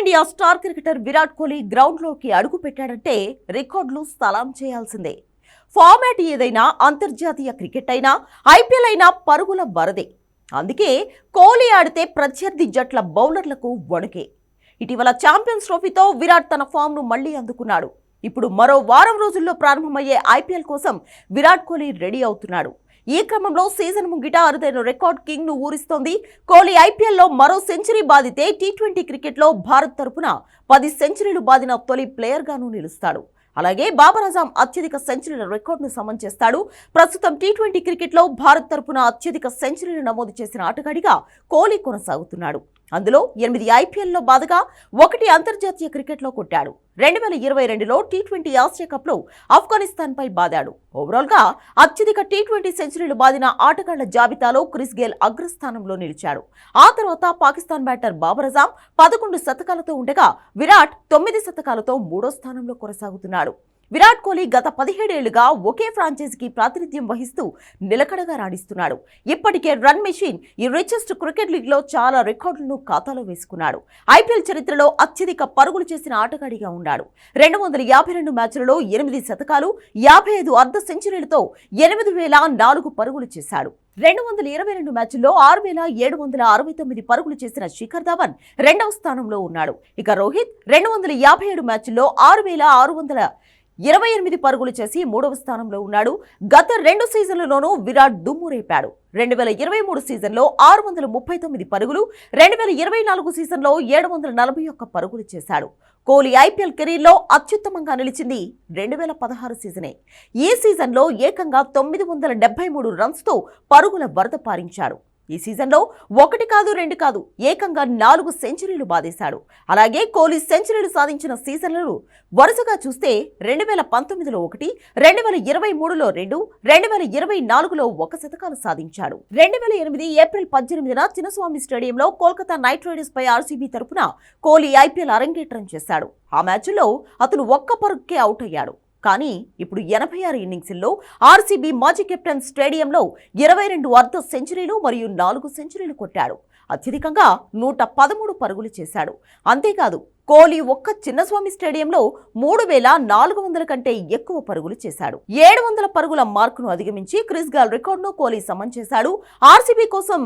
Team India star cricketer Virat Kohli గ్రౌండ్లోకి అడుగు పెట్టాడంటే రికార్డులు సలాం చేయాల్సిందే. ఫార్మాట్ ఏదైనా, అంతర్జాతీయ క్రికెట్ అయినా, ఐపీఎల్ అయినా పరుగుల వరదే. అందుకే కోహ్లీ ఆడితే ప్రత్యర్థి జట్ల బౌలర్లకు వణుకే. ఇటీవల ఛాంపియన్స్ ట్రోఫీతో విరాట్ తన ఫామ్ను మళ్లీ అందుకున్నాడు. ఇప్పుడు మరో వారం రోజుల్లో ప్రారంభమయ్యే ఐపీఎల్ కోసం విరాట్ కోహ్లీ రెడీ అవుతున్నాడు. ఈ క్రమంలో సీజన్ ముంగిట అరుదైన రికార్డ్ కింగ్ ను ఊరిస్తోంది. కోహ్లీ ఐపీఎల్లో మరో సెంచరీ బాదితే టీ20 క్రికెట్లో భారత్ తరపున 10 సెంచరీలు బాదిన తొలి ప్లేయర్ గాను నిలుస్తాడు. అలాగే బాబర్ అజాం అత్యధిక సెంచరీల రికార్డును సమన్ చేస్తాడు. ప్రస్తుతం టీ20 క్రికెట్లో భారత్ తరపున అత్యధిక సెంచరీలు నమోదు చేసిన ఆటగాడిగా కోహ్లీ కొనసాగుతున్నాడు. అందులో 8 ఐపీఎల్లో బాధగా 1 అంతర్జాతీయ క్రికెట్లో కొట్టాడు. 2022లో టీ20 ఆసియా కప్లో ఆఫ్ఘనిస్తాన్పై బాదాడు. ఓవరాల్గా అత్యధిక టీ20 సెంచరీలు బాదిన ఆటగాళ్ల జాబితాలో క్రిస్ గేల్ అగ్రస్థానంలో నిలిచాడు. ఆ తర్వాత పాకిస్తాన్ బ్యాటర్ బాబర్ అజాం 11 శతకాలతో ఉండగా విరాట్ 9 శతకాలతో 3వ స్థానంలో కొనసాగుతున్నాడు. విరాట్ కోహ్లీ గత 17 ఏళ్లుగా ఒకే ఫ్రాంచైజీకి ప్రాతినిధ్యం వహిస్తూ నిలకడగా రాణిస్తున్నాడు. ఇప్పటికే రన్ మెషిన్ ఈ రిచెస్ట్ క్రికెట్ లీగ్లో చాలా రికార్డులను ఖాతాలో వేసుకున్నాడు. ఐపీఎల్ చరిత్రలో అత్యధిక పరుగులు చేసిన ఆటగాడిగా ఉన్నాడు. 252 మ్యాచ్లలో 8 శతకాలు, 55 అర్ధ సెంచరీలతో 8004 పరుగులు చేశాడు. 222 మ్యాచ్ల్లో 6769 పరుగులు చేసిన శిఖర్ ధవన్ 2వ స్థానంలో ఉన్నాడు. ఇక రోహిత్ 257 మ్యాచ్ల్లో 6628 పరుగులు చేసి 3వ స్థానంలో ఉన్నాడు. గత 2 సీజన్లలోనూ విరాట్ దుమ్ము రేపాడు. 2023 సీజన్లో 639 పరుగులు, 2024 సీజన్లో 741 పరుగులు చేశాడు. కోహ్లీ ఐపీఎల్ కెరీర్లో అత్యుత్తమంగా నిలిచింది 2016 సీజనే. ఈ సీజన్లో ఏకంగా 973 రన్స్తో పరుగుల వరద పారించాడు. ఈ సీజన్లో 1 కాదు 2 కాదు ఏకంగా 4 సెంచరీలు బాదేశాడు. అలాగే కోహ్లీ సెంచరీలు సాధించిన సీజన్లను వరుసగా చూస్తే 2019లో 1, 2023లో 2, 2024లో 1 శతకాలు సాధించాడు. 2008 ఏప్రిల్ 18న చిన్నస్వామి స్టేడియంలో కోల్కతా నైట్ రైడర్స్ పై ఆర్సీబీ తరపున కోహ్లీ ఐపీఎల్ అరంగేట్రం చేశాడు. ఆ మ్యాచ్లో అతను 1 పరుగుకే అవుట్ అయ్యాడు. కానీ ఇప్పుడు 86 ఇన్నింగ్స్ల్లో ఆర్సీబీ మాజీ కెప్టెన్ స్టేడియంలో 22 అర్ధ సెంచరీలు మరియు 4 సెంచరీలు కొట్టాడు. అత్యధికంగా 113 పరుగులు చేశాడు. అంతేకాదు కోహ్లీ ఒక్క చిన్నస్వామి స్టేడియంలో 3400 కంటే ఎక్కువ పరుగులు చేశాడు. 700 పరుగుల మార్కును అధిగమించి క్రిస్ గేల్ రికార్డును కోహ్లీ సమన్ చేశాడు. ఆర్సీబీ కోసం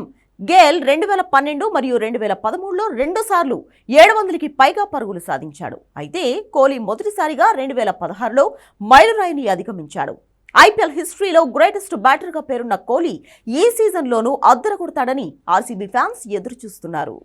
గేల్ 2012 మరియు 2013లో 2 సార్లు 700కి పైగా పరుగులు సాధించాడు. అయితే కోహ్లీ మొదటిసారిగా 2016లో మైలురాయిని అధిగమించాడు. ఐపీఎల్ హిస్టరీలో గ్రేటెస్ట్ బ్యాటర్గా పేరున్న కోహ్లీ ఈ సీజన్లోనూ అద్దర కొడతాడని ఆర్సీబీ ఫ్యాన్స్ ఎదురుచూస్తున్నారు.